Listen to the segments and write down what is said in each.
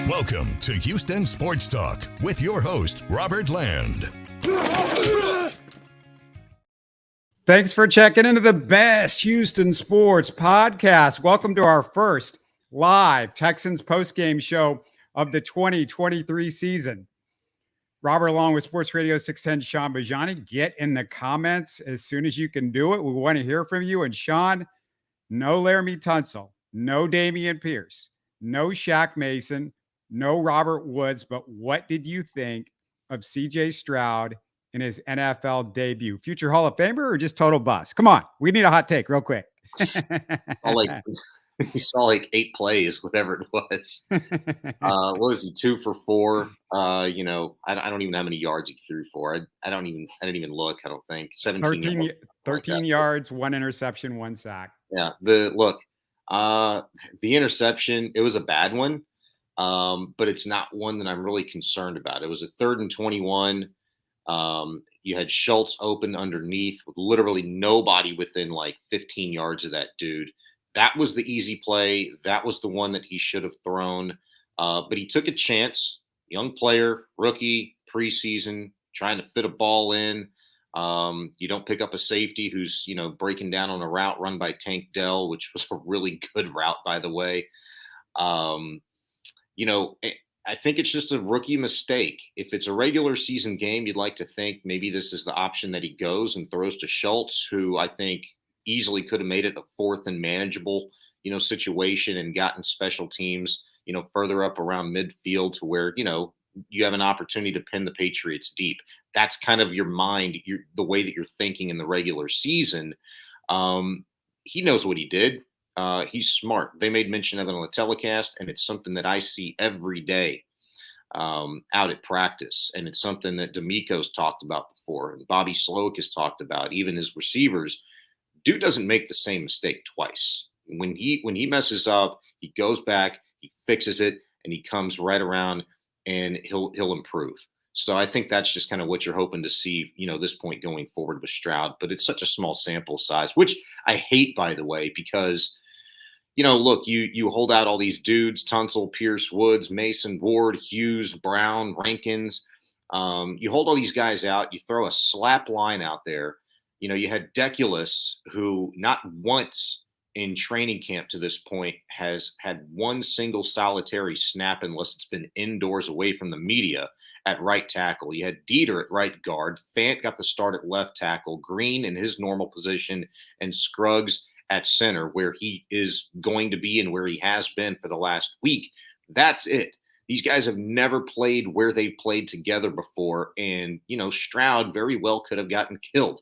Welcome to Houston Sports Talk with your host, Robert Land. Thanks for checking into the best Houston sports podcast. Welcome to our first live Texans postgame show of the 2023 season. Robert, along with Sports Radio 610, Shaun Bijani. Get in the comments as soon as you can do it. We want to hear from you. And Shaun, no Laramie Tunsil, no Damian Pierce, no Shaq Mason, no Robert Woods. But what did you think of CJ Stroud in his NFL debut? Future Hall of Famer or just total bust? Come on, we need a hot take real quick. We saw like 8 plays, whatever it was. What was he, 2 for 4? I don't even know how many yards he threw for. I didn't even look. I don't think 13 yards, 1 interception, 1 sack. Yeah, the interception, it was a bad one, but it's not one that I'm really concerned about. It was a 3rd and 21. You had Schultz open underneath with literally nobody within like 15 yards of that dude. That was the easy play. That was the one that he should have thrown. But he took a chance. Young player, rookie, preseason, trying to fit a ball in. You don't pick up a safety who's, breaking down on a route run by Tank Dell, which was a really good route, by the way. I think it's just a rookie mistake. If it's a regular season game, you'd like to think maybe this is the option that he goes and throws to Schultz, who I think easily could have made it a 4th and manageable, situation and gotten special teams, further up around midfield to where, you have an opportunity to pin the Patriots deep. That's kind of your mind, the way that you're thinking in the regular season. He knows what he did. He's smart. They made mention of it on the telecast, and it's something that I see every day out at practice. And it's something that D'Amico's talked about before, and Bobby Sloak has talked about, even his receivers. Dude doesn't make the same mistake twice. When he messes up, he goes back, he fixes it, and he comes right around, and he'll improve. So I think that's just kind of what you're hoping to see, this point going forward with Stroud. But it's such a small sample size, which I hate, by the way, because look, you hold out all these dudes: Tunsil, Pierce, Woods, Mason, Ward, Hughes, Brown, Rankins. You hold all these guys out. You throw a slap line out there. You had Deculus, who not once in training camp to this point has had one single solitary snap unless it's been indoors away from the media at right tackle. You had Dieter at right guard. Fant got the start at left tackle. Green in his normal position, and Scruggs at center, where he is going to be and where he has been for the last week. That's it. These guys have never played where they've played together before. And, Stroud very well could have gotten killed.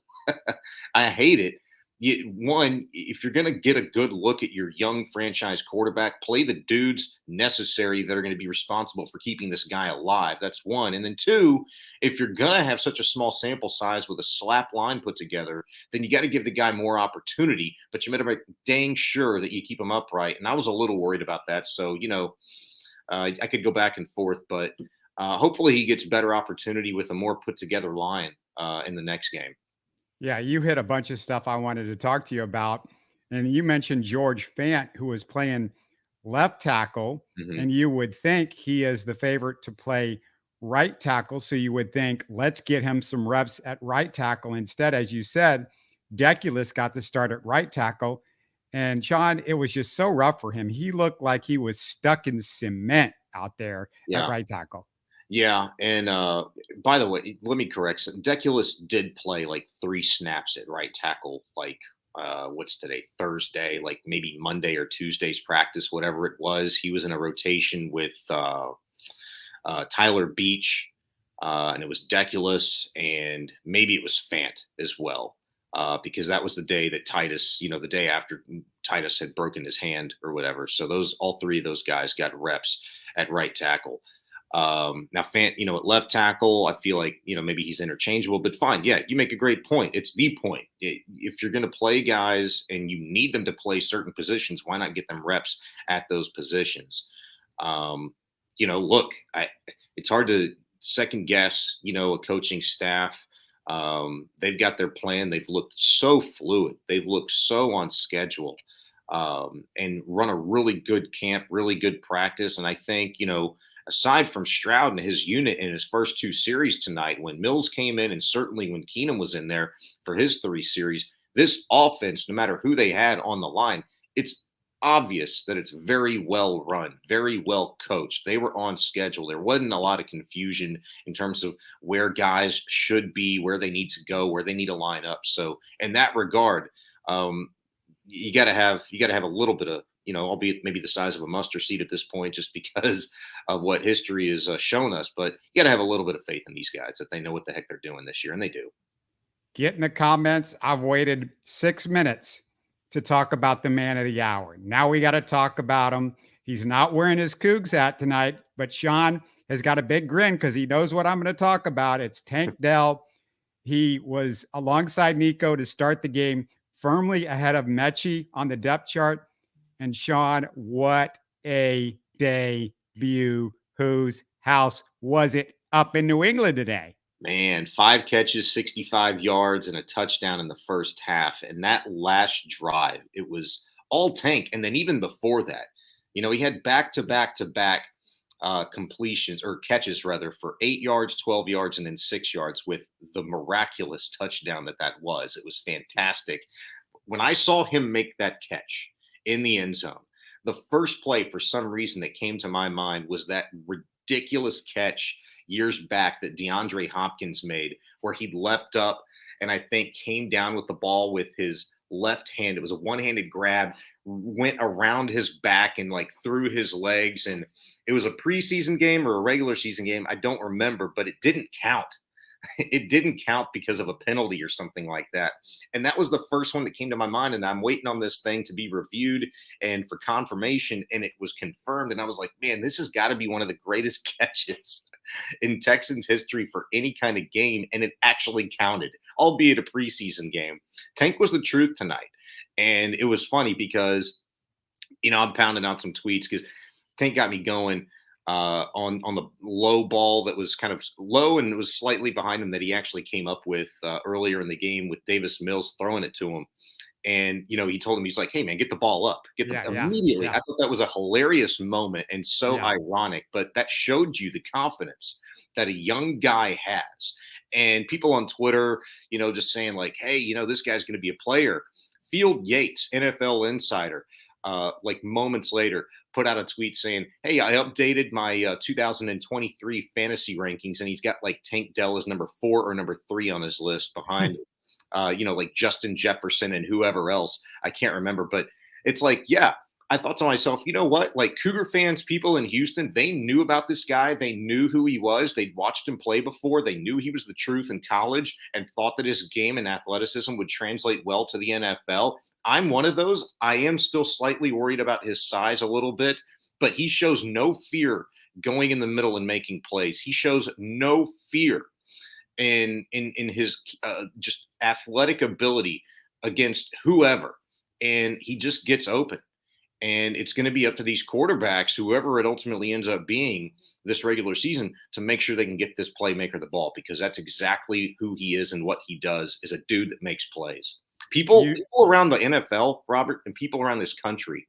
I hate it. If you're going to get a good look at your young franchise quarterback, play the dudes necessary that are going to be responsible for keeping this guy alive. That's one. And then 2, if you're going to have such a small sample size with a slap line put together, then you got to give the guy more opportunity, but you better make dang sure that you keep him upright. And I was a little worried about that. So, I could go back and forth, but hopefully he gets better opportunity with a more put together line in the next game. Yeah, you hit a bunch of stuff I wanted to talk to you about. And you mentioned George Fant, who was playing left tackle, and you would think he is the favorite to play right tackle. So you would think, let's get him some reps at right tackle. Instead, as you said, Deculus got the start at right tackle. And Shaun, it was just so rough for him. He looked like he was stuck in cement out there at right tackle. Yeah, and by the way, let me correct. Deculus did play like 3 snaps at right tackle, like what's today, Thursday, like maybe Monday or Tuesday's practice, whatever it was. He was in a rotation with Tyler Beach, and it was Deculus, and maybe it was Fant as well, because that was the day that Titus, the day after Titus had broken his hand or whatever. So all 3 of those guys got reps at right tackle. Now Fant, at left tackle, I feel like, maybe he's interchangeable, but fine. Yeah, you make a great point. It's the point. If you're going to play guys and you need them to play certain positions, why not get them reps at those positions? Look, it's hard to second guess, a coaching staff. They've got their plan. They've looked so fluid. They've looked so on schedule, and run a really good camp, really good practice. And I think, aside from Stroud and his unit in his first 2 series tonight, when Mills came in and certainly when Keenum was in there for his 3 series, this offense, no matter who they had on the line, it's obvious that it's very well run, very well coached. They were on schedule. There wasn't a lot of confusion in terms of where guys should be, where they need to go, where they need to line up. So in that regard, you got to have a little bit of, albeit maybe the size of a mustard seed at this point, just because of what history has shown us. But you got to have a little bit of faith in these guys that they know what the heck they're doing this year, and they do. Get in the comments. I've waited 6 minutes to talk about the man of the hour. Now we got to talk about him. He's not wearing his Cougs hat tonight, but Shaun has got a big grin because he knows what I'm going to talk about. It's Tank Dell. He was alongside Nico to start the game, firmly ahead of Mechie on the depth chart. And Shaun, what a debut. Whose house was it up in New England today? Man, 5 catches, 65 yards, and a touchdown in the first half. And that last drive, it was all Tank. And then even before that, he had back-to-back-to-back completions or catches rather for 8 yards, 12 yards, and then 6 yards with the miraculous touchdown that was. It was fantastic. When I saw him make that catch in the end zone, the first play for some reason that came to my mind was that ridiculous catch years back that DeAndre Hopkins made, where he leapt up and I think came down with the ball with his left hand. It was a one-handed grab, went around his back and like through his legs. And it was a preseason game or a regular season game. I don't remember, but it didn't count. It didn't count because of a penalty or something like that. And that was the first one that came to my mind. And I'm waiting on this thing to be reviewed and for confirmation. And it was confirmed. And I was like, man, this has got to be one of the greatest catches in Texans history for any kind of game. And it actually counted, albeit a preseason game. Tank was the truth tonight. And it was funny because, I'm pounding out some tweets because Tank got me going. On the low ball that was kind of low and it was slightly behind him that he actually came up with earlier in the game with Davis Mills throwing it to him. And, he told him, he's like, hey, man, get the ball up. Immediately. Yeah. I thought that was a hilarious moment and so ironic, but that showed you the confidence that a young guy has. And people on Twitter, just saying like, hey, this guy's going to be a player. Field Yates, NFL insider, like moments later, put out a tweet saying, hey, I updated my 2023 fantasy rankings, and he's got like Tank Dell as number 4 or number 3 on his list behind, like Justin Jefferson and whoever else. I can't remember, but it's like, yeah, I thought to myself, you know what? Like Cougar fans, people in Houston, they knew about this guy. They knew who he was. They'd watched him play before. They knew he was the truth in college and thought that his game and athleticism would translate well to the NFL. I'm one of those. I am still slightly worried about his size a little bit, but he shows no fear going in the middle and making plays. He shows no fear in his just athletic ability against whoever, and he just gets open. And it's going to be up to these quarterbacks, whoever it ultimately ends up being this regular season, to make sure they can get this playmaker the ball, because that's exactly who he is and what he does is a dude that makes plays. People around the NFL, Robert, and people around this country,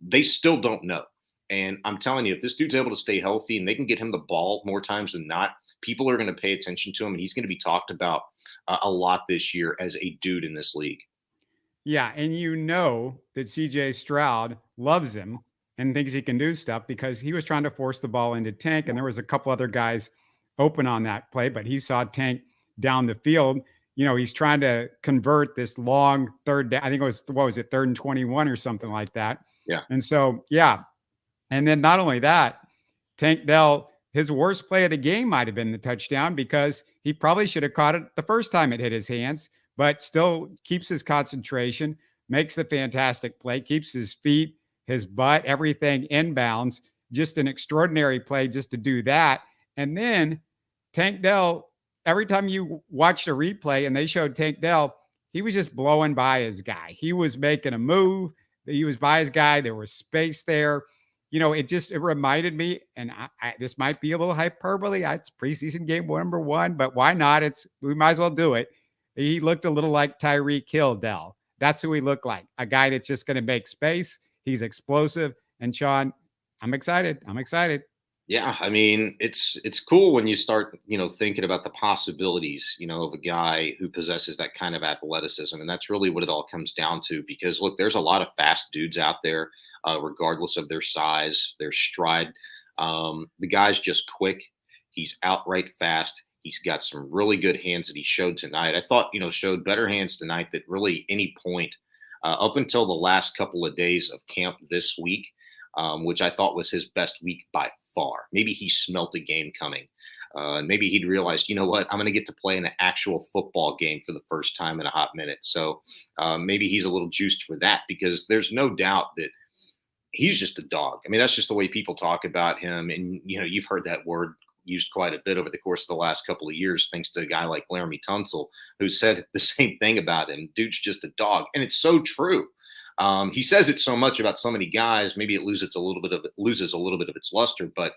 they still don't know. And I'm telling you, if this dude's able to stay healthy and they can get him the ball more times than not, people are going to pay attention to him, and he's going to be talked about a lot this year as a dude in this league. Yeah, and that CJ Stroud loves him and thinks he can do stuff because he was trying to force the ball into Tank, and there was a couple other guys open on that play, but he saw Tank down the field. He's trying to convert this long third down. I think it was, 3rd and 21 or something like that. Yeah. And so, yeah. And then not only that, Tank Dell, his worst play of the game might have been the touchdown because he probably should have caught it the first time it hit his hands, but still keeps his concentration, makes the fantastic play, keeps his feet, his butt, everything inbounds. Just an extraordinary play just to do that. And then Tank Dell, every time you watched a replay and they showed Tank Dell, he was just blowing by his guy. He was making a move. He was by his guy. There was space there. It reminded me, and this might be a little hyperbole. It's preseason game number 1, but why not? We might as well do it. He looked a little like Tyreek Hill, Dell. That's who he looked like, a guy that's just going to make space. He's explosive. And Shaun, I'm excited. Yeah, I mean, it's cool when you start, thinking about the possibilities, of a guy who possesses that kind of athleticism, and that's really what it all comes down to. Because look, there's a lot of fast dudes out there, regardless of their size, their stride. The guy's just quick. He's outright fast. He's got some really good hands that he showed tonight. I thought, showed better hands tonight than really any point up until the last couple of days of camp this week, which I thought was his best week by far. Maybe he smelt a game coming. And maybe he'd realized, you know what, I'm going to get to play in an actual football game for the first time in a hot minute. So maybe he's a little juiced for that, because there's no doubt that he's just a dog. I mean, that's just the way people talk about him. And, you've heard that word used quite a bit over the course of the last couple of years, thanks to a guy like Laramie Tunsil, who said the same thing about him. Dude's just a dog. And it's so true. He says it so much about so many guys, maybe it loses a little bit of its luster. But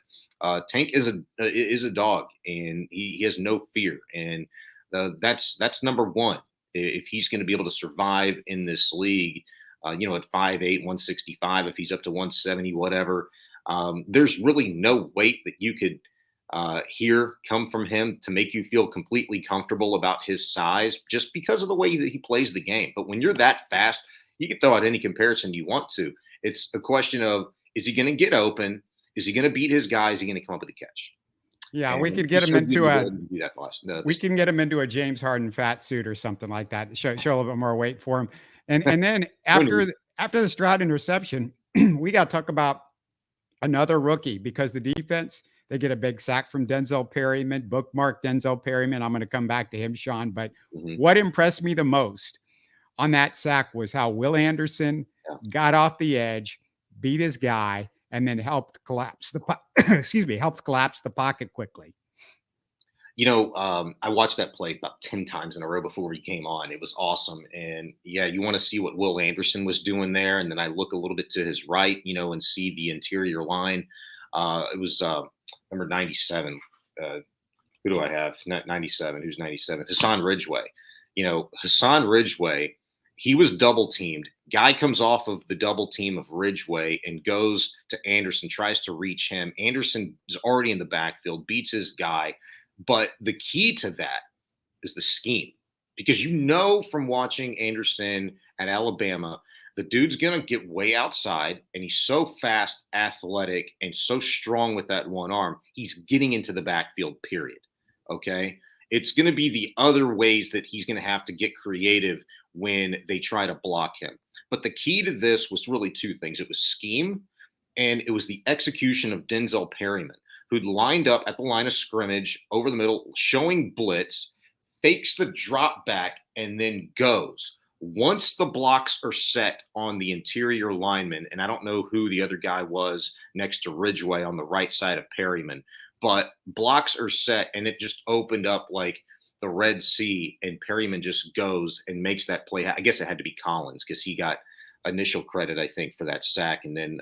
Tank is a dog, and he has no fear, and that's number one. If he's going to be able to survive in this league, at 5'8", 165, if he's up to 170, whatever, there's really no weight that you could hear come from him to make you feel completely comfortable about his size, just because of the way that he plays the game. But when you're that fast, you can throw out any comparison you want to. It's a question of, is he going to get open? Is he going to beat his guy? Is he going to come up with a catch? Yeah, And we could get him into we can get him into a James Harden fat suit or something like that. Show a little bit more weight for him. And then after the Stroud interception, we got to talk about another rookie, because the defense, they get a big sack from Denzel Perryman, bookmark Denzel Perryman. I'm going to come back to him, Shaun. But what impressed me the most on that sack was how Will Anderson got off the edge, beat his guy, and then helped collapse the pocket quickly. I watched that play about 10 times in a row before he came on. It was awesome. And yeah, you want to see what Will Anderson was doing there. And then I look a little bit to his right, and see the interior line. It was number 97. Who do I have? 97. Who's 97? Hassan Ridgeway. Hassan Ridgeway, he was double teamed. Guy comes off of the double team of Ridgeway and goes to Anderson, tries to reach him. Anderson is already in the backfield, beats his guy. But the key to that is the scheme, because from watching Anderson at Alabama, the dude's going to get way outside, and he's so fast, athletic, and so strong with that one arm. He's getting into the backfield, period. Okay? It's going to be the other ways that he's going to have to get creative when they try to block him. But the key to this was really two things. It was scheme, and it was the execution of Denzel Perryman, who'd lined up at the line of scrimmage over the middle, showing blitz, fakes the drop back, and then goes. Once the blocks are set on the interior lineman, and I don't know who the other guy was next to Ridgeway on the right side of Perryman, but blocks are set, and it just opened up like the Red Sea, and Perryman just goes and makes that play. I guess it had to be Collins, because he got initial credit, I think, for that sack, and then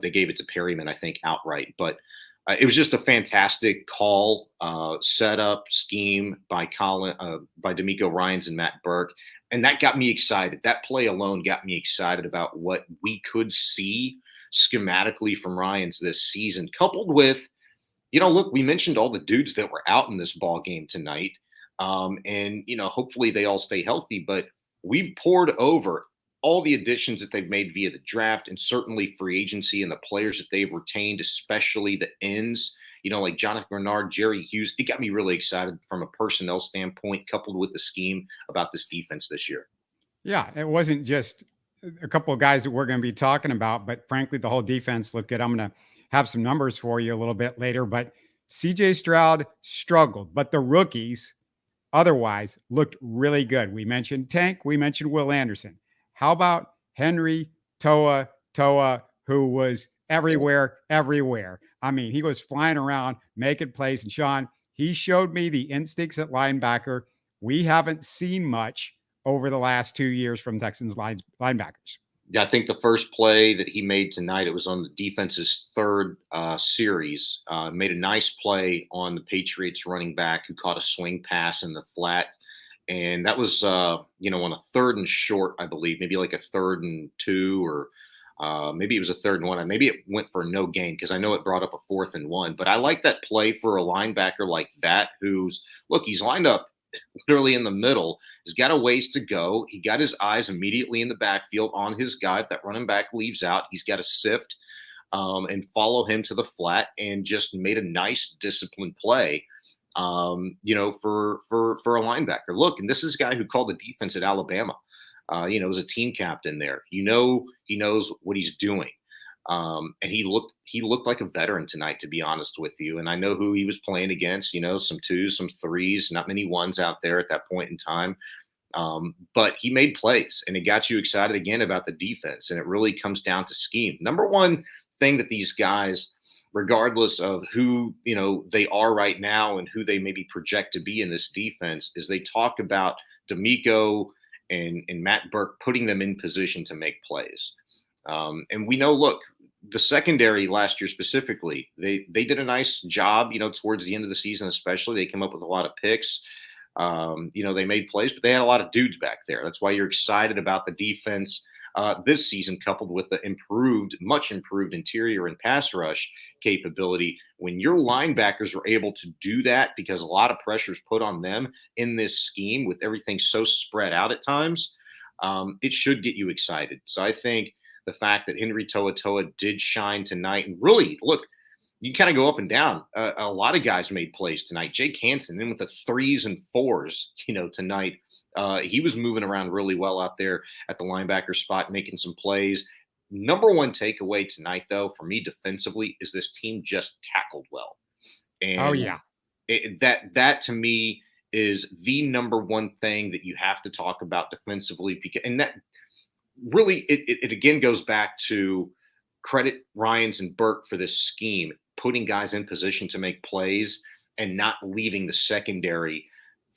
they gave it to Perryman, I think, outright. But it was just a fantastic call, setup, scheme by D'Amico Ryans and Matt Burke. And that got me excited. That play alone got me excited about what we could see schematically from Ryans this season, coupled with, look, we mentioned all the dudes that were out in this ball game tonight. And hopefully they all stay healthy, but we've poured over all the additions that they've made via the draft, and certainly free agency, and the players that they've retained, especially the ends, like Jonathan Bernard, Jerry Hughes. It got me really excited from a personnel standpoint, coupled with the scheme about this defense this year. Yeah, it wasn't just a couple of guys that we're going to be talking about, but frankly, the whole defense looked good. I'm going to have some numbers for you a little bit later, but CJ Stroud struggled, but the rookies otherwise looked really good. We mentioned Tank. We mentioned Will Anderson. How about Henry Toa, who was everywhere? I mean, he was flying around, making plays. And Shaun, he showed me the instincts at linebacker we haven't seen much over the last 2 years from Texans linebackers. Yeah, I think the first play that he made tonight, it was on the defense's third series. Made a nice play on the Patriots running back who caught a swing pass in the flat. And that was, on a 3rd and short, I believe, maybe like a 3rd and 2, or Maybe it was a 3rd and 1. Maybe it went for no gain because I know it brought up a 4th and 1. But I like that play for a linebacker like that he's lined up literally in the middle. He's got a ways to go. He got his eyes immediately in the backfield on his guy. If that running back leaves out, he's got to sift and follow him to the flat and just made a nice disciplined play. For a linebacker. Look, and this is a guy who called the defense at Alabama. As a team captain there. He knows what he's doing. And he looked like a veteran tonight, to be honest with you. And I know who he was playing against, some 2s, some 3s, not many 1s out there at that point in time. But he made plays and it got you excited again about the defense. And it really comes down to scheme. Number one thing that these guys, regardless of who, they are right now and who they maybe project to be in this defense, is they talk about DeMeco and Matt Burke putting them in position to make plays. And we know, look, the secondary last year specifically, they did a nice job, towards the end of the season, especially. They came up with a lot of picks. They made plays, but they had a lot of dudes back there. That's why you're excited about the defense this season, coupled with the much improved interior and pass rush capability. When your linebackers are able to do that, because a lot of pressure is put on them in this scheme with everything so spread out at times, it should get you excited. So I think the fact that Henry To'oTo'o did shine tonight, and really, look, you kind of go up and down. A lot of guys made plays tonight. Jake Hansen in with the 3s and 4s, tonight. He was moving around really well out there at the linebacker spot, making some plays. Number one takeaway tonight, though, for me defensively, is this team just tackled well. And that to me is the number one thing that you have to talk about defensively. And that really, it again goes back to credit Ryans and Burke for this scheme, putting guys in position to make plays and not leaving the secondary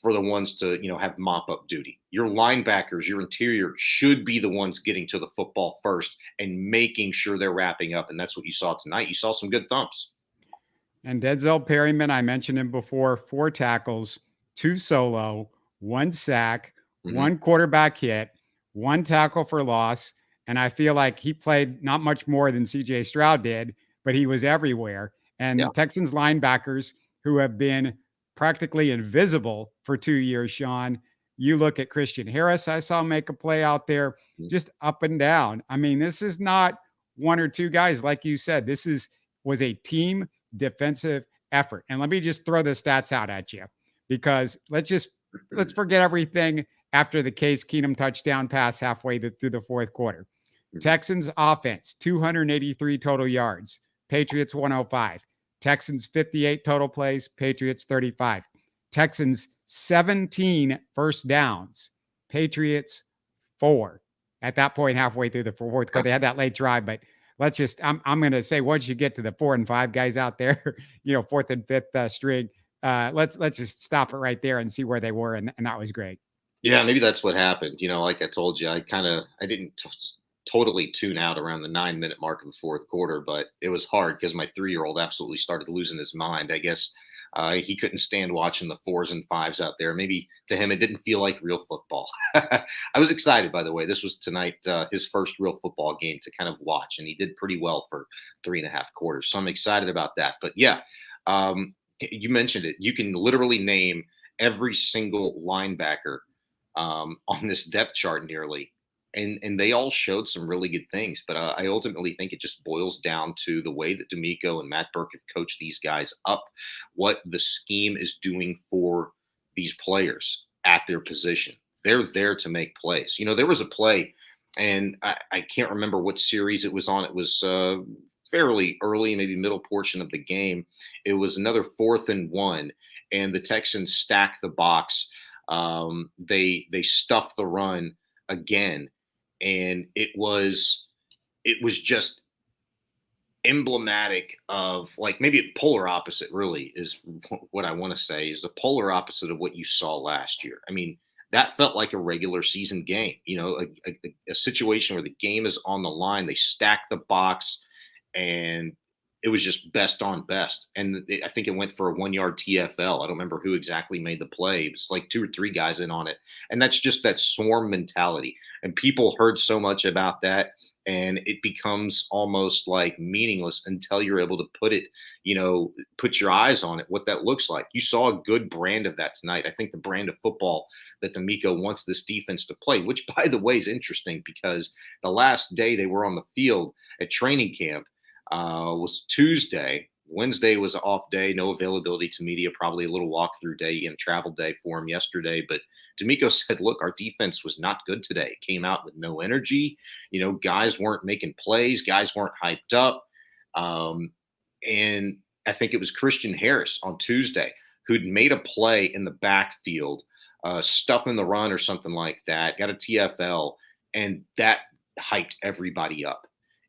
for the ones to, have mop-up duty. Your linebackers, your interior should be the ones getting to the football first and making sure they're wrapping up. And that's what you saw tonight. You saw some good thumps. And Denzel Perryman, I mentioned him before, 4 tackles, 2 solo, 1 sack, 1 quarterback hit, 1 tackle for loss. And I feel like he played not much more than CJ Stroud did, but he was everywhere. And Texans linebackers who have been practically invisible for 2 years, Shaun. You look at Christian Harris, I saw make a play out there, just up and down. I mean, this is not 1 or 2 guys. Like you said, this was a team defensive effort. And let me just throw the stats out at you, because let's forget everything after the Case Keenum touchdown pass halfway through the 4th quarter. Texans offense, 283 total yards. Patriots 105. Texans 58 total plays, Patriots 35. Texans 17 first downs, Patriots 4. At that point, halfway through the 4th quarter, they had that late drive, but I'm going to say, once you get to the 4 and 5 guys out there, 4th and 5th string, let's just stop it right there and see where they were. And that was great. Yeah, maybe that's what happened. Like I told you, I didn't totally tune out around the 9-minute mark of the 4th quarter, but it was hard because my 3-year-old absolutely started losing his mind. I guess he couldn't stand watching the 4s and 5s out there. Maybe to him, it didn't feel like real football. I was excited, by the way. This was tonight, his first real football game to kind of watch, and he did pretty well for 3.5 quarters. So I'm excited about that. But yeah, you mentioned it. You can literally name every single linebacker on this depth chart nearly. And they all showed some really good things. But I ultimately think it just boils down to the way that DeMeco and Matt Burke have coached these guys up, what the scheme is doing for these players at their position. They're there to make plays. There was a play, and I can't remember what series it was on. It was fairly early, maybe middle portion of the game. It was another 4th and 1, and the Texans stacked the box. They stuffed the run again. And it was just emblematic of, like, maybe a polar opposite, really, is what I want to say, is the polar opposite of what you saw last year. I mean, that felt like a regular season game, a situation where the game is on the line. They stack the box, and it was just best on best. And I think it went for a 1-yard TFL. I don't remember who exactly made the play. It was like 2 or 3 guys in on it. And that's just that swarm mentality. And people heard so much about that And it becomes almost like meaningless until you're able to put your eyes on it, what that looks like. You saw a good brand of that tonight. I think the brand of football that D'Amico wants this defense to play, which, by the way, is interesting because the last day they were on the field at training camp was Tuesday. Wednesday was an off day, no availability to media, probably a little walkthrough day and travel day for him yesterday. But D'Amico said, look, our defense was not good today. It came out with no energy. Guys weren't making plays. Guys weren't hyped up. And I think it was Christian Harris on Tuesday who'd made a play in the backfield, stuffing the run or something like that, got a TFL, and that hyped everybody up.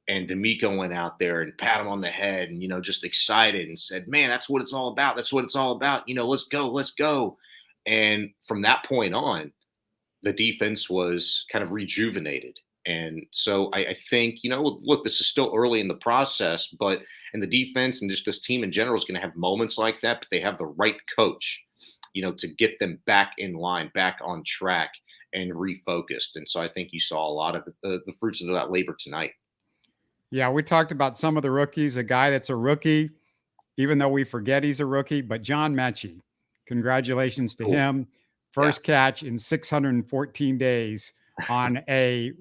And D'Amico went out there and pat him on the head and, just excited and said, man, that's what it's all about. That's what it's all about. Let's go, let's go. And from that point on, the defense was kind of rejuvenated. And so I think, look, this is still early in the process, but in the defense and just this team in general is going to have moments like that, but they have the right coach, to get them back in line, back on track and refocused. And so I think you saw a lot of the fruits of that labor tonight. Yeah, we talked about some of the rookies, a guy that's a rookie, even though we forget he's a rookie, but John Mechie, congratulations to him. First catch in 614 days on a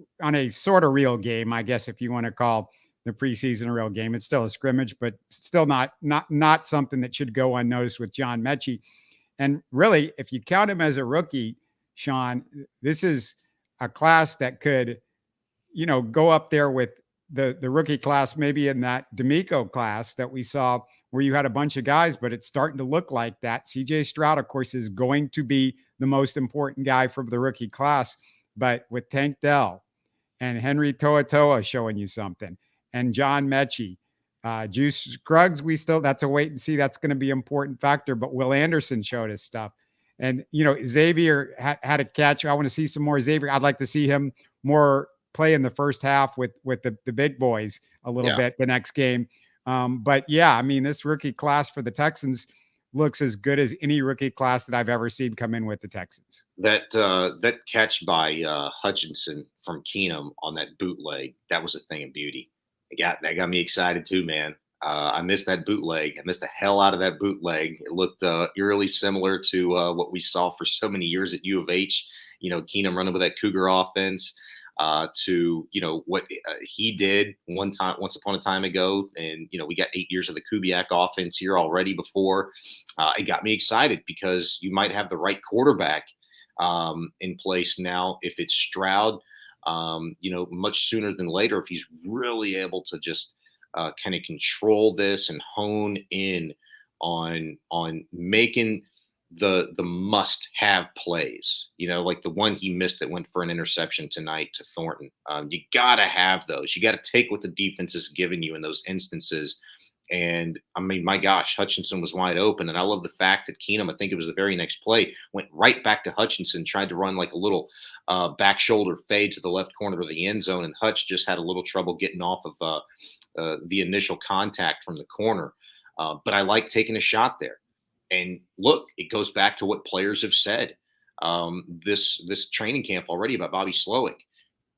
sort of real game, I guess, if you want to call the preseason a real game. It's still a scrimmage, but still not something that should go unnoticed with John Mechie. And really, if you count him as a rookie, Sean, this is a class that could, go up there with the rookie class, maybe in that D'Amico class that we saw where you had a bunch of guys, but it's starting to look like that. CJ Stroud, of course, is going to be the most important guy from the rookie class, but with Tank Dell and Henry To'oto'o showing you something, and John Mechie, Juice Scruggs, that's a wait and see. That's going to be an important factor, but Will Anderson showed us stuff. And, Xavier had a catch. I want to see some more Xavier. I'd like to see him more play in the first half with the big boys a little bit the next game. But yeah, I mean, this rookie class for the Texans looks as good as any rookie class that I've ever seen come in with the Texans. That catch by Hutchinson from Keenum on that bootleg, that was a thing of beauty. That got me excited too, man. I missed that bootleg. I missed the hell out of that bootleg. It looked eerily similar to what we saw for so many years at U of H. Keenum running with that Cougar offense. To what he did once upon a time ago, and we got 8 years of the Kubiak offense here already before. It got me excited because you might have the right quarterback in place now if it's Stroud, much sooner than later if he's really able to just kind of control this and hone in on making the must-have plays, like the one he missed that went for an interception tonight to Thornton. You got to have those. You got to take what the defense is giving you in those instances. And, I mean, my gosh, Hutchinson was wide open. And I love the fact that Keenum, I think it was the very next play, went right back to Hutchinson, tried to run like a little back shoulder fade to the left corner of the end zone. And Hutch just had a little trouble getting off of the initial contact from the corner. But I like taking a shot there. And look, it goes back to what players have said this training camp already about Bobby Slowick.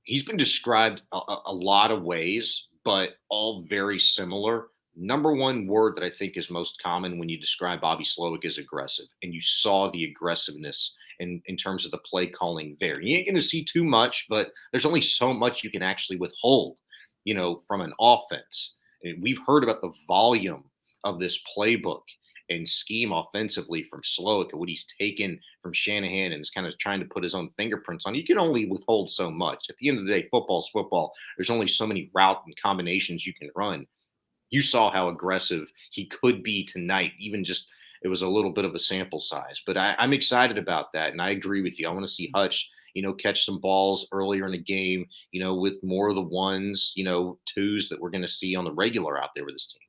He's been described a lot of ways, but all very similar. Number one word that I think is most common when you describe Bobby Slowick is aggressive. And you saw the aggressiveness in terms of the play calling there. You ain't going to see too much, but there's only so much you can actually withhold, from an offense. And we've heard about the volume of this playbook and scheme offensively from Slowick and what he's taken from Shanahan and is kind of trying to put his own fingerprints on. You can only withhold so much. At the end of the day, football's football. There's only so many route and combinations you can run. You saw how aggressive he could be tonight, even just it was a little bit of a sample size. But I'm excited about that, and I agree with you. I want to see Hutch, catch some balls earlier in the game, with more of the ones, twos that we're going to see on the regular out there with this team.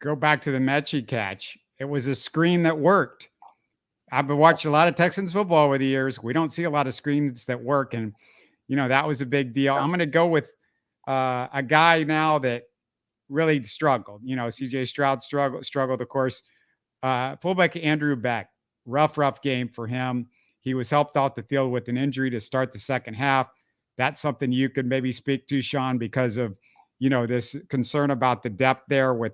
Go back to the Mechie catch. It was a screen that worked. I've been watching a lot of Texans football over the years. We don't see a lot of screens that work. And, that was a big deal. I'm going to go with a guy now that really struggled. CJ Stroud struggled, of course. Fullback Andrew Beck, rough game for him. He was helped off the field with an injury to start the second half. that's something you could maybe speak to, Shaun, because of, this concern about the depth there with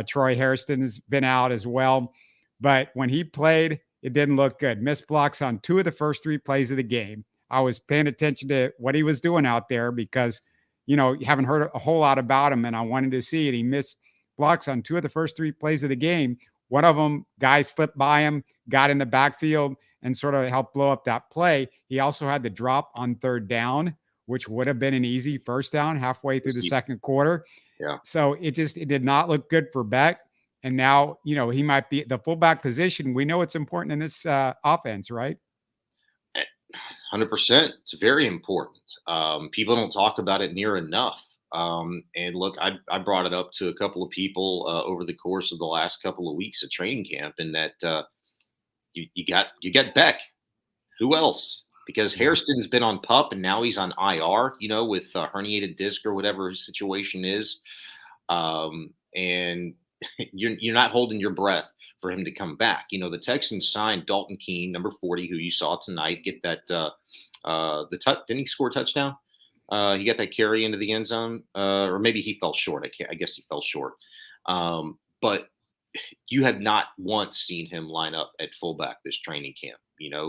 Troy Hairston has been out as well. But when he played, it didn't look good. Missed blocks on 2 of the first 3 plays of the game. I was paying attention to what he was doing out there because, you haven't heard a whole lot about him, and I wanted to see it. He missed blocks on 2 of the first 3 plays of the game. One of them, guys slipped by him, got in the backfield, and sort of helped blow up that play. He also had the drop on 3rd down, which would have been an easy first down halfway through the second quarter. Yeah. So it did not look good for Beck. And now, he might be the fullback position. We know it's important in this offense, right? 100%. It's very important. People don't talk about it near enough. And look, I brought it up to a couple of people over the course of the last couple of weeks at training camp, and that you got Beck. Who else? Because Hairston's been on PUP and now he's on IR, with herniated disc or whatever his situation is. And you're not holding your breath for him to come back. The Texans signed Dalton Keene, number 40, who you saw tonight, get that didn't he score a touchdown? He got that carry into the end zone, or maybe he fell short. I guess he fell short. But you have not once seen him line up at fullback this training camp.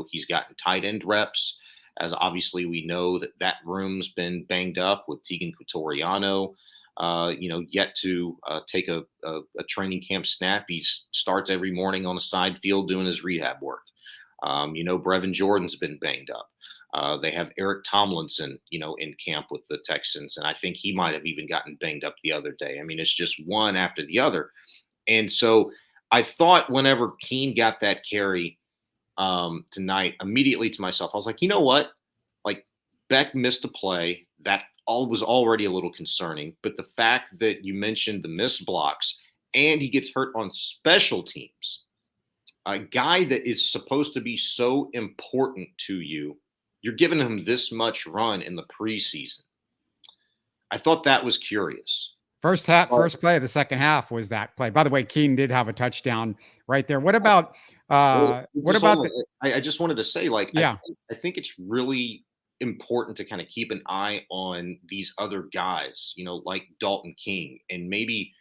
He's gotten tight end reps, as obviously we know that room's been banged up with Tegan Quatoriano. Yet to take a training camp snap. He starts every morning on the side field doing his rehab work. Brevin Jordan's been banged up. They have Eric Tomlinson, in camp with the Texans, and I think he might have even gotten banged up the other day. I mean, it's just one after the other. And so I thought whenever Keene got that carry tonight, immediately to myself, I was like, you know what? Like, Beck missed a play. That was already a little concerning. But the fact that you mentioned the missed blocks and he gets hurt on special teams, a guy that is supposed to be so important to you, you're giving him this much run in the preseason. I thought that was curious. First play of the second half was that play. By the way, Keene did have a touchdown right there. What about I just wanted to say, I think it's really important to kind of keep an eye on these other guys, like Dalton Keene and maybe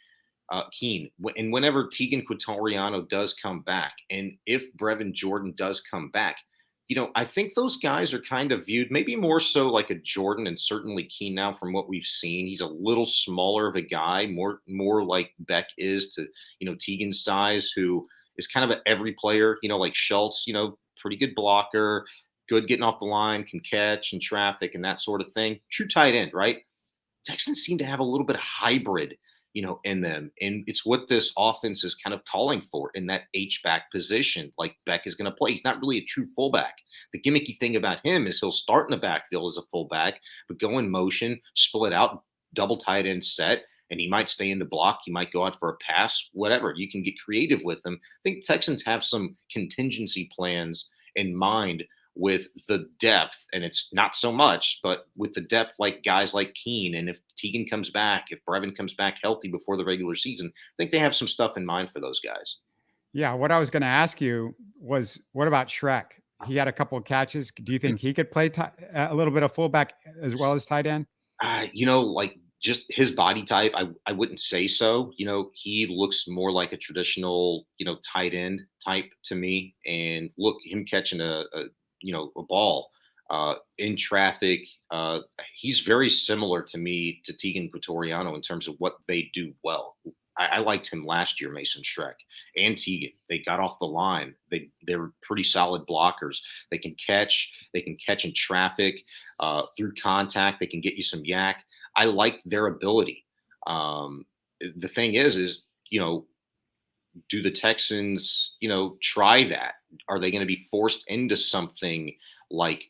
Keene. And whenever Tegan Quatoriano does come back, and if Brevin Jordan does come back, I think those guys are kind of viewed maybe more so like a Jordan and certainly Keene now from what we've seen. He's a little smaller of a guy, more like Beck is to, Tegan's size, who is kind of an every player, like Schultz, pretty good blocker, good getting off the line, can catch in traffic and that sort of thing. True tight end, right? Texans seem to have a little bit of hybrid, in them. And it's what this offense is kind of calling for in that H-back position, like Beck is going to play. He's not really a true fullback. The gimmicky thing about him is he'll start in the backfield as a fullback, but go in motion, split out, double tight end set, and he might stay in the block. He might go out for a pass, whatever. You can get creative with him. I think Texans have some contingency plans in mind with the depth, and it's not so much, but with the depth, like guys like Keene, and if Tegan comes back, if Brevin comes back healthy before the regular season, I think they have some stuff in mind for those guys. Yeah, what I was going to ask you was, what about Shrek? He had a couple of catches. Do you think he could play a little bit of fullback as well as tight end? Just his body type, I wouldn't say so. He looks more like a traditional, tight end type to me. And look, him catching a ball in traffic. He's very similar to me to Tegan Quatoriano in terms of what they do well. I liked him last year, Mason Shrek and Tegan. They got off the line. They were pretty solid blockers. They can catch in traffic, through contact. They can get you some yak. I liked their ability. The thing is, do the Texans, try that? Are they going to be forced into something like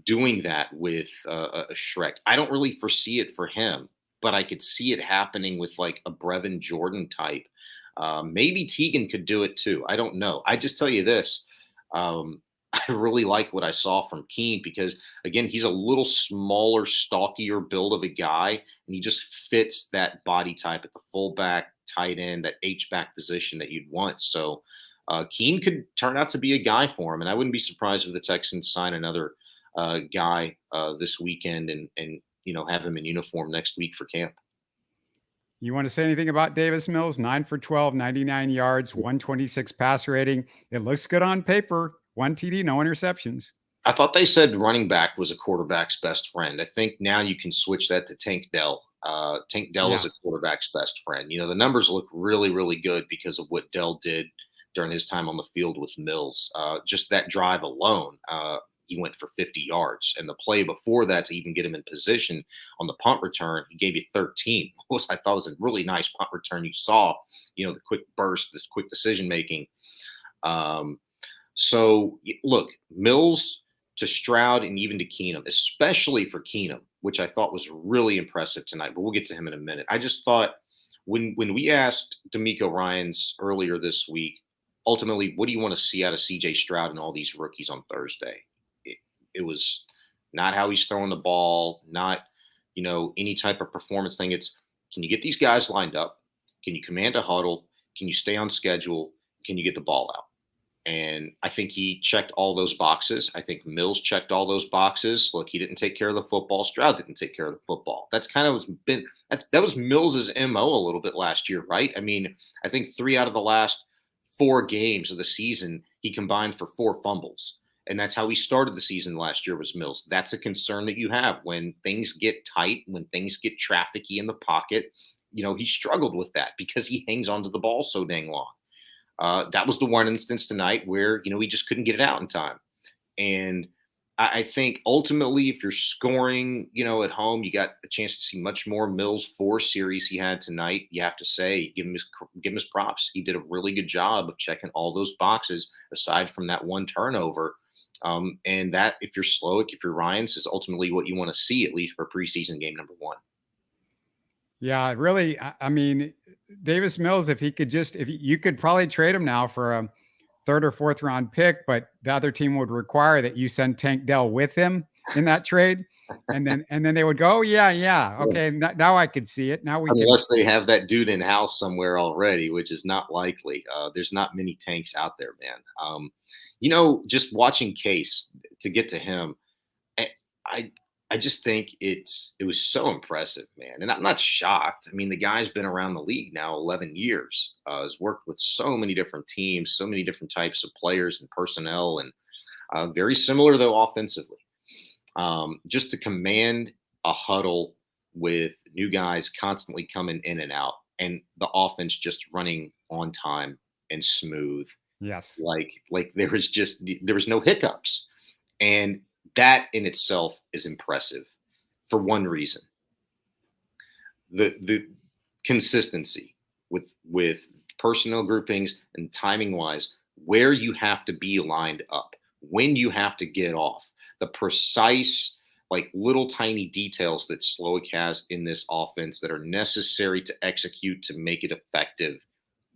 doing that with a Shrek? I don't really foresee it for him, but I could see it happening with like a Brevin Jordan type. Maybe Tegan could do it too. I don't know. I just tell you this. I really like what I saw from Keene because, again, he's a little smaller, stalkier build of a guy, and he just fits that body type at the fullback, tight end, that H-back position that you'd want. So Keene could turn out to be a guy for him, and I wouldn't be surprised if the Texans sign another guy this weekend and have him in uniform next week for camp. You want to say anything about Davis Mills? 9 for 12, 99 yards, 126 pass rating. It looks good on paper. 1 TD, no interceptions. I thought they said running back was a quarterback's best friend. I think now you can switch that to Tank Dell. Tank Dell is a quarterback's best friend. The numbers look really, really good because of what Dell did during his time on the field with Mills. Just that drive alone, he went for 50 yards. And the play before that to even get him in position on the punt return, he gave you 13. Which I thought was a really nice punt return. You saw, the quick burst, this quick decision-making. So, look, Mills to Stroud and even to Keenum, especially for Keenum, which I thought was really impressive tonight, but we'll get to him in a minute. I just thought when we asked D'Amico Ryans earlier this week, ultimately, what do you want to see out of CJ Stroud and all these rookies on Thursday? It was not how he's throwing the ball, not, any type of performance thing. It's, can you get these guys lined up? Can you command a huddle? Can you stay on schedule? Can you get the ball out? And I think he checked all those boxes. I think Mills checked all those boxes. Look, he didn't take care of the football. Stroud didn't take care of the football. That's kind of that was Mills's MO a little bit last year, right? I mean, I think 3 out of the last 4 games of the season, he combined for 4 fumbles. And that's how he started the season last year was Mills. That's a concern that you have when things get tight, when things get trafficky in the pocket. He struggled with that because he hangs onto the ball so dang long. That was the one instance tonight where, he just couldn't get it out in time. And I think ultimately, if you're scoring, at home, you got a chance to see much more Mills 4 series he had tonight. You have to say, give him his props. He did a really good job of checking all those boxes aside from that one turnover. And that, if you're Slowick, if you're Ryans, is ultimately what you want to see, at least for preseason game number 1. Yeah, really. I mean, Davis Mills, if you could probably trade him now for a 3rd or 4th round pick, but the other team would require that you send Tank Dell with him in that trade. And then they would go, oh, yeah. Okay. Now I could see it. Unless they have that dude in house somewhere already, which is not likely. There's not many tanks out there, man. Just watching Case to get to him, I just think it was so impressive, man. And I'm not shocked. I mean, the guy's been around the league now 11 years, has worked with so many different teams, so many different types of players and personnel, and very similar, though, offensively. Just to command a huddle with new guys constantly coming in and out and the offense just running on time and smooth. Yes. Like there was no hiccups. And that in itself is impressive for one reason. The consistency with personnel groupings and timing wise, where you have to be lined up, when you have to get off, the precise, little tiny details that Slowick has in this offense that are necessary to execute to make it effective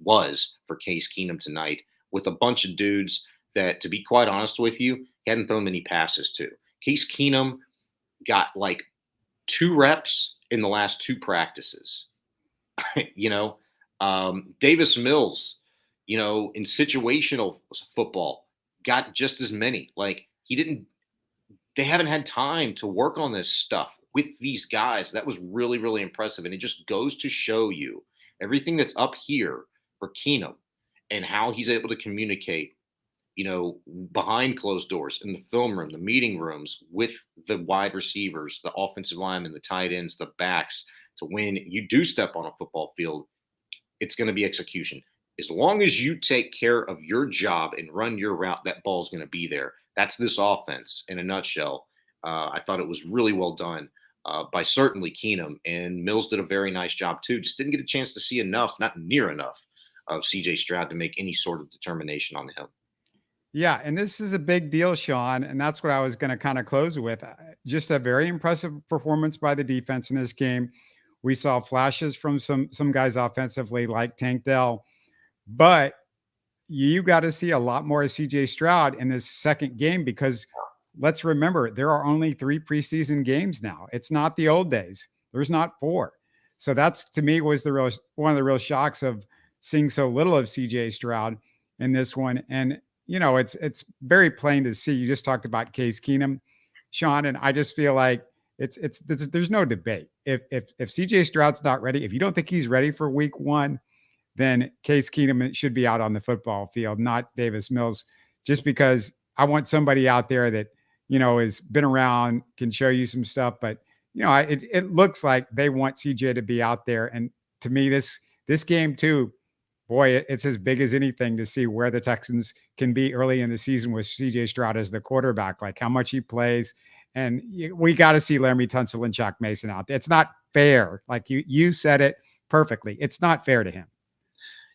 was for Case Keenum tonight, with a bunch of dudes that, to be quite honest with you, he hadn't thrown many passes to. Case Keenum got 2 reps in the last 2 practices. Davis Mills, in situational football, got just as many. They haven't had time to work on this stuff with these guys. That was really, really impressive. And it just goes to show you everything that's up here for Keenum and how he's able to communicate, behind closed doors, in the film room, the meeting rooms, with the wide receivers, the offensive linemen, the tight ends, the backs, to when you do step on a football field, it's going to be execution. As long as you take care of your job and run your route, that ball's going to be there. That's this offense in a nutshell. I thought it was really well done by certainly Keenum, and Mills did a very nice job too. Just didn't get a chance to see enough, not near enough, of CJ Stroud to make any sort of determination on him. Yeah, and this is a big deal, Sean, and that's what I was going to kind of close with. Just a very impressive performance by the defense in this game. We saw flashes from some guys offensively like Tank Dell, but you got to see a lot more of CJ Stroud in this second game, because let's remember, there are only 3 preseason games now. It's not the old days. There's not 4. So that's, to me, was one of the real shocks of seeing so little of CJ Stroud in this one. And it's very plain to see. You just talked about Case Keenum. Shaun, and I just feel like there's no debate. If CJ Stroud's not ready, if you don't think he's ready for week 1, then Case Keenum should be out on the football field, not Davis Mills, just because I want somebody out there that, has been around, can show you some stuff. But, it looks like they want CJ to be out there. And to me, this game too, boy, it's as big as anything to see where the Texans can be early in the season with CJ Stroud as the quarterback, like how much he plays. And we got to see Laramie Tunsil and Chuck Mason out there. It's not fair. Like you said it perfectly. It's not fair to him.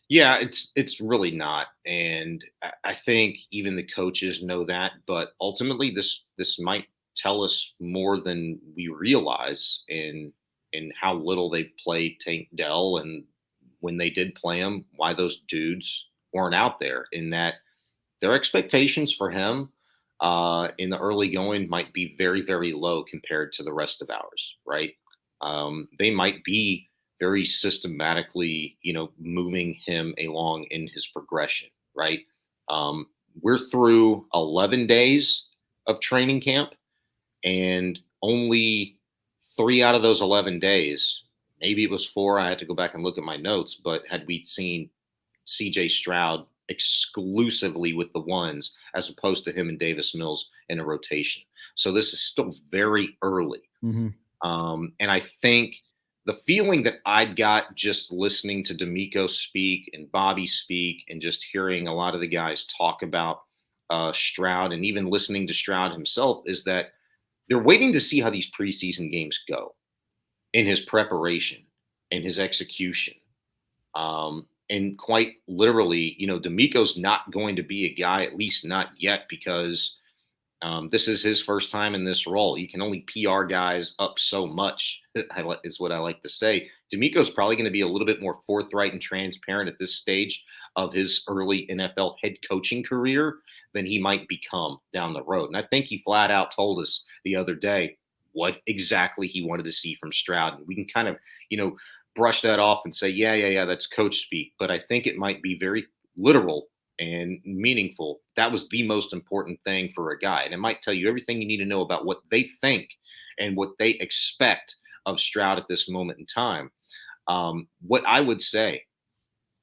Yeah, it's really not. And I think even the coaches know that. But ultimately, this might tell us more than we realize in how little they played Tank Dell, and when they did play him, why those dudes weren't out there. In that their expectations for him in the early going might be very, very low compared to the rest of ours, right? They might be very systematically, moving him along in his progression, right? We're through 11 days of training camp, and only 3 out of those 11 days, maybe it was 4, I had to go back and look at my notes, but had we seen CJ Stroud exclusively with the ones as opposed to him and Davis Mills in a rotation. So this is still very early. Mm-hmm. And I think the feeling that I'd got just listening to D'Amico speak and Bobby speak and just hearing a lot of the guys talk about Stroud and even listening to Stroud himself is that they're waiting to see how these preseason games go in his preparation and his execution. And quite literally, D'Amico's not going to be a guy, at least not yet, because this is his first time in this role. You can only PR guys up so much, is what I like to say. D'Amico's probably going to be a little bit more forthright and transparent at this stage of his early NFL head coaching career than he might become down the road. And I think he flat out told us the other day what exactly he wanted to see from Stroud. And we can kind of, brush that off and say, yeah, that's coach speak. But I think it might be very literal and meaningful. That was the most important thing for a guy. And it might tell you everything you need to know about what they think and what they expect of Stroud at this moment in time. What I would say,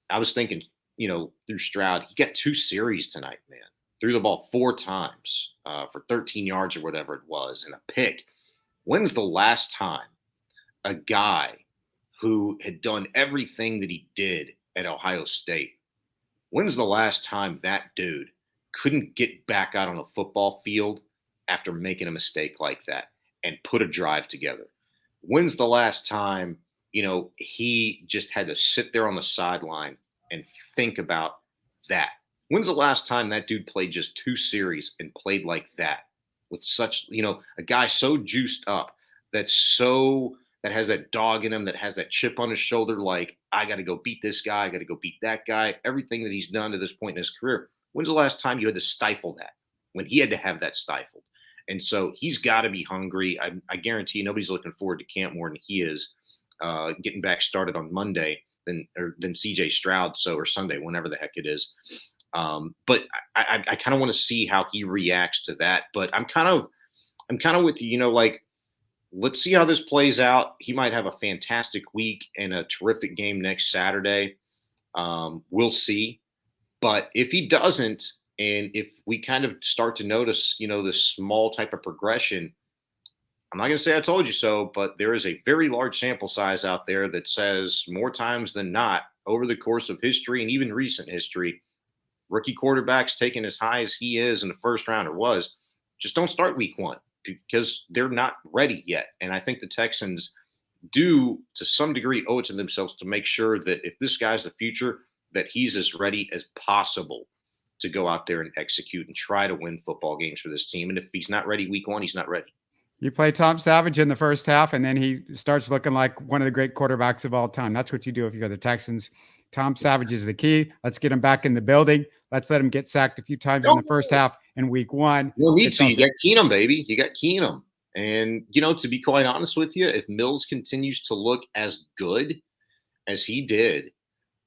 I was thinking, through Stroud, he got 2 series tonight, man. Threw the ball 4 times for 13 yards or whatever it was and a pick. When's the last time a guy who had done everything that he did at Ohio State, when's the last time that dude couldn't get back out on a football field after making a mistake like that and put a drive together? When's the last time, he just had to sit there on the sideline and think about that? When's the last time that dude played just 2 series and played like that with such, a guy so juiced up, that has that dog in him, that has that chip on his shoulder, like, I got to go beat this guy, I got to go beat that guy, everything that he's done to this point in his career. When's the last time you had to stifle that, when he had to have that stifled? And so he's got to be hungry. I guarantee you nobody's looking forward to camp more than he is, getting back started on Monday than CJ Stroud, or Sunday, whenever the heck it is. But I kind of want to see how he reacts to that. But I'm kind of with you, let's see how this plays out. He might have a fantastic week and a terrific game next Saturday. We'll see. But if he doesn't, and if we kind of start to notice, this small type of progression, I'm not going to say I told you so, but there is a very large sample size out there that says more times than not over the course of history and even recent history, rookie quarterbacks taken as high as he is in the first round or was, just don't start week 1. Because they're not ready yet. And I think the Texans do, to some degree, owe it to themselves to make sure that if this guy's the future, that he's as ready as possible to go out there and execute and try to win football games for this team. And if he's not ready week 1, he's not ready. You play Tom Savage in the first half, and then he starts looking like one of the great quarterbacks of all time. That's what you do if you're the Texans. Tom Savage is the key. Let's get him back in the building. Let's let him get sacked a few times in the first half in week 1. You'll need to. You got Keenum, baby. You got Keenum. And, to be quite honest with you, if Mills continues to look as good as he did,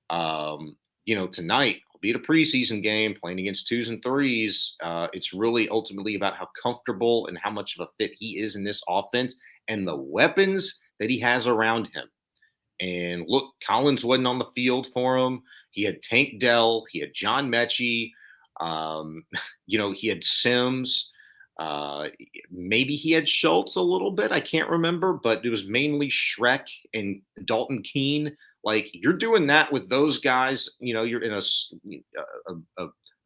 tonight, I'll albeit a preseason game, playing against 2s and 3s. It's really ultimately about how comfortable and how much of a fit he is in this offense and the weapons that he has around him. And look, Collins wasn't on the field for him. He had Tank Dell. He had John Mechie. He had Sims. Maybe he had Schultz a little bit. I can't remember, but it was mainly Shrek and Dalton Keene. Like, you're doing that with those guys. You're in a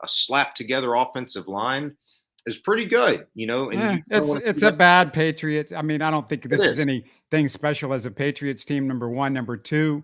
slap together offensive line is pretty good. And it's a bad Patriots. I mean, I don't think this is anything special as a Patriots team. Number one, number two,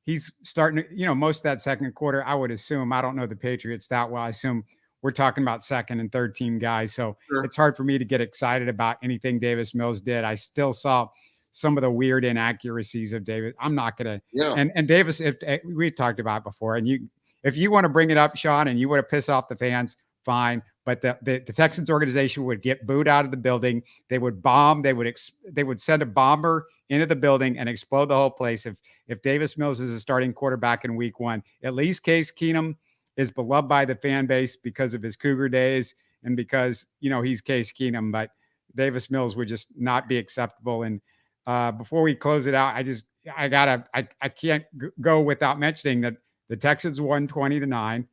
he's starting to, most of that second quarter, I would assume, I don't know the Patriots that well. I assume we're talking about second and third team guys. So It's hard for me to get excited about anything Davis Mills did. I still saw some of the weird inaccuracies of Davis. I'm not going to, and Davis, if we talked about it before, and if you want to bring it up, Sean, and you want to piss off the fans, fine. But the Texans organization would get booed out of the building. They would bomb. They would send a bomber into the building and explode the whole place. If Davis Mills is a starting quarterback in week one, at least Case Keenum is beloved by the fan base because of his Cougar days and because, he's Case Keenum, but Davis Mills would just not be acceptable. And before we close it out, I can't go without mentioning that the Texans won 20-9.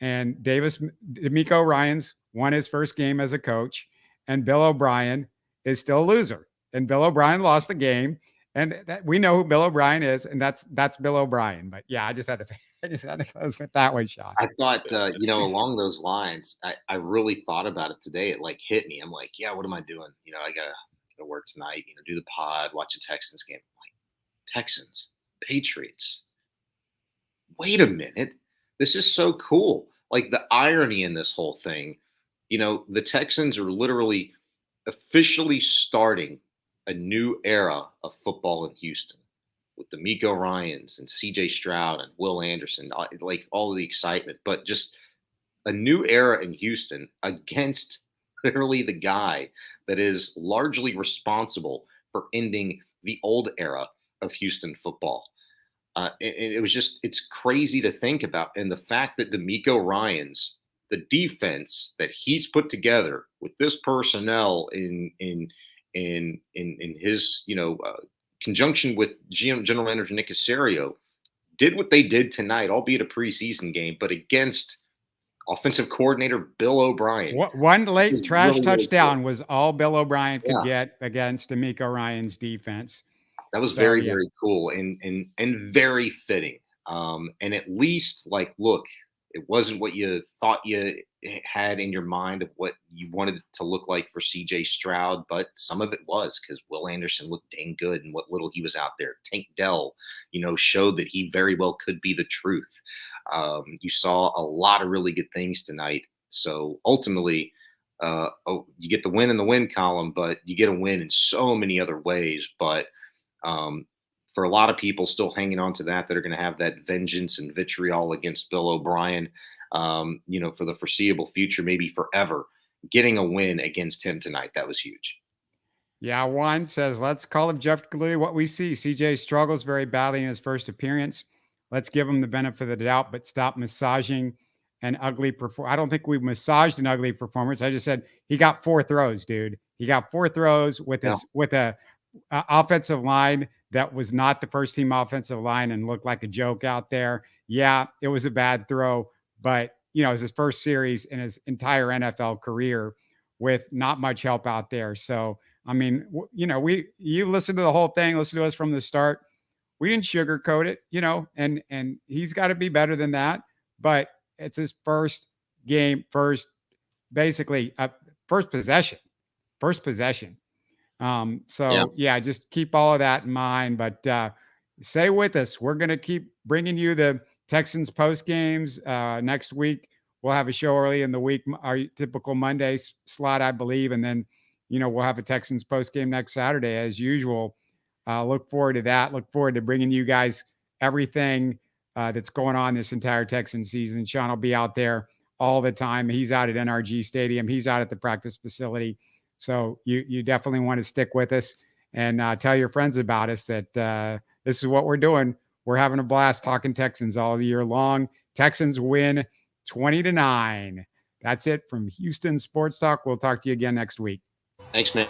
And DeMeco Ryans won his first game as a coach, and Bill O'Brien is still a loser. And Bill O'Brien lost the game, and we know who Bill O'Brien is, and that's Bill O'Brien. But yeah, I just had to close with that one, Sean. I thought, along those lines, I really thought about it today. It hit me. I'm like, yeah, what am I doing? I gotta work tonight. Do the pod, watch the Texans game. I'm like, Texans, Patriots. Wait a minute. This is so cool. Like, the irony in this whole thing, the Texans are literally officially starting a new era of football in Houston with DeMeco Ryans and CJ Stroud and Will Anderson, like all of the excitement, but just a new era in Houston against literally the guy that is largely responsible for ending the old era of Houston football. And it was it's crazy to think about. And the fact that DeMeco Ryans, the defense that he's put together with this personnel in his, conjunction with General Manager Nick Caserio, did what they did tonight, albeit a preseason game, but against offensive coordinator Bill O'Brien. One late trash touchdown was all Bill O'Brien could get against DeMeco Ryans' defense. That was very cool and very fitting. And at least, look, it wasn't what you thought you had in your mind of what you wanted it to look like for CJ Stroud, but some of it was because Will Anderson looked dang good and what little he was out there. Tank Dell, showed that he very well could be the truth. You saw a lot of really good things tonight. So ultimately, you get the win in the win column, but you get a win in so many other ways. But for a lot of people still hanging on to that are going to have that vengeance and vitriol against Bill O'Brien, for the foreseeable future, maybe forever, getting a win against him tonight. That was huge. Yeah. Juan says, let's call objectively what we see. CJ struggles very badly in his first appearance. Let's give him the benefit of the doubt, but stop massaging an ugly performance. I don't think we massaged an ugly performance. I just said he got 4 throws, dude. He got 4 throws with a offensive line that was not the first team offensive line and looked like a joke out there. Yeah, it was a bad throw, but it was his first series in his entire NFL career with not much help out there. So, I mean, you listen to the whole thing, listen to us from the start. We didn't sugarcoat it, and he's got to be better than that, but it's his first game, first possession. Just keep all of that in mind, but stay with us. We're going to keep bringing you the Texans post games next week. We'll have a show early in the week, our typical Monday slot, I believe. And then, we'll have a Texans post game next Saturday as usual. Look forward to that. Look forward to bringing you guys everything that's going on this entire Texans season. Sean will be out there all the time. He's out at NRG Stadium. He's out at the practice facility. So you definitely want to stick with us and tell your friends about us that this is what we're doing. We're having a blast talking Texans all year long. Texans win 20-9. That's it from Houston Sports Talk. We'll talk to you again next week. Thanks, man.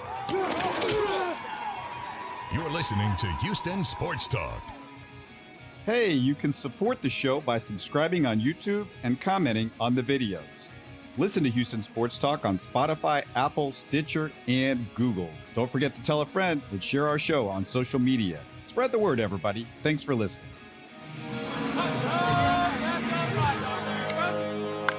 You're listening to Houston Sports Talk. Hey, you can support the show by subscribing on YouTube and commenting on the videos. Listen to Houston Sports Talk on Spotify, Apple, Stitcher, and Google. Don't forget to tell a friend and share our show on social media. Spread the word, everybody. Thanks for listening.